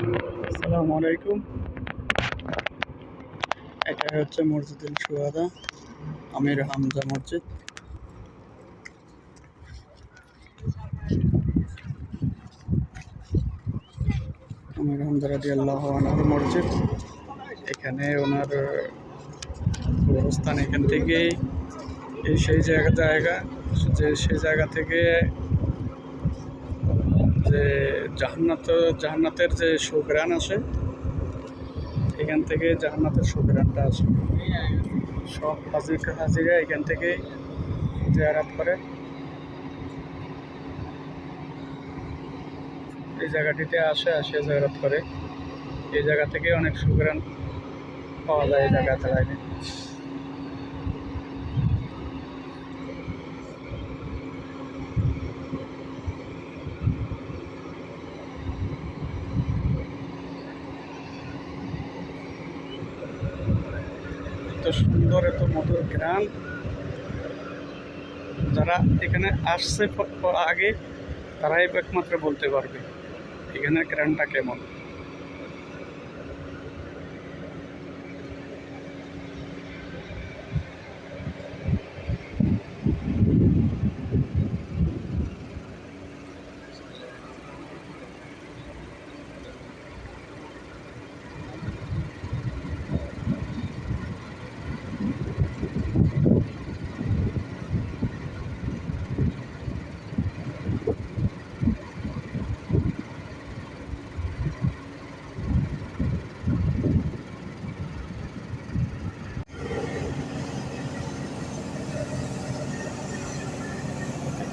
আসসালামু আলাইকুম। এটা হচ্ছে মসজিদুল শুহাদা, আমির হামজা মসজিদ। আমির হামজা রাদিয়াল্লাহু আনহু মসজিদ। এখানে ওনার অবস্থান এখান থেকে সেই জায়গা থেকে যে জান্নাতের যে সুঘ্রাণ আসে, এখান থেকে জান্নাতের সুঘ্রাণটা আসে। সব হাজিরা এখান থেকে জিয়ারত করে। এই জায়গাটিতে আসে জিয়ারত করে। এই জায়গা থেকে অনেক সুঘ্রাণ পাওয়া যায়। এই জায়গা থেকে এত সুন্দর, এত মধুর ঘ্রাণ। যারা এখানে আসছে আগে, তারাই একমাত্র বলতে পারবে এখানের ঘ্রাণটা কেমন।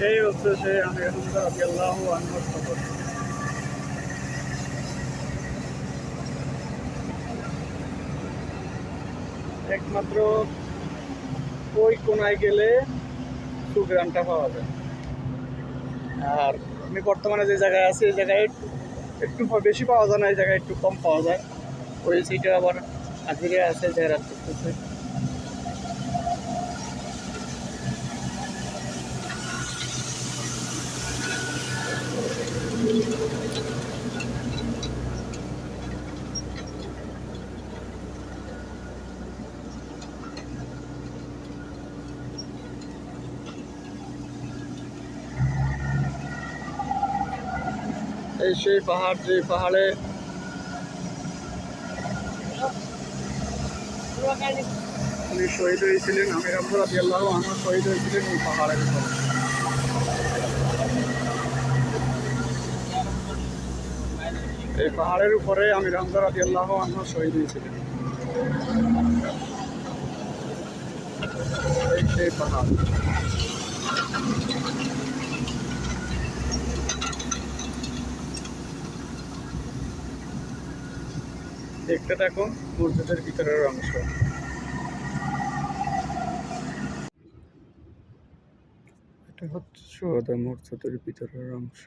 এই হচ্ছে সে আমির হামজা রাদিয়াল্লাহু আনহুর খবর। একমাত্র ওই কোনায় গেলে সুঘ্রাণটা পাওয়া যায়। আর আমি বর্তমানে যে জায়গায় আছি, এই জায়গায় একটু বেশি পাওয়া যায় না, এই জায়গায় একটু কম পাওয়া যায়। ওই সিটে আবার হাজিরা আছে, জিয়ারত করতেছে। এই সেই পাহাড়, যে পাহাড়ে উনি শহীদ হয়েছিলেন, আমির হামজা রাদিয়াল্লাহু আনহু শহীদ হয়েছিলেন এই পাহাড়ের উপর। এই পাহাড়ের উপরে আমির হামজা রাদিয়াল্লাহু আনহু শহীদ হয়েছিলেন। এই সেই পাহাড়। দেখতে থাকুন মসজিদের ভিতরের অংশ। এটা হচ্ছে শুহাদা মসজিদের ভিতরের অংশ।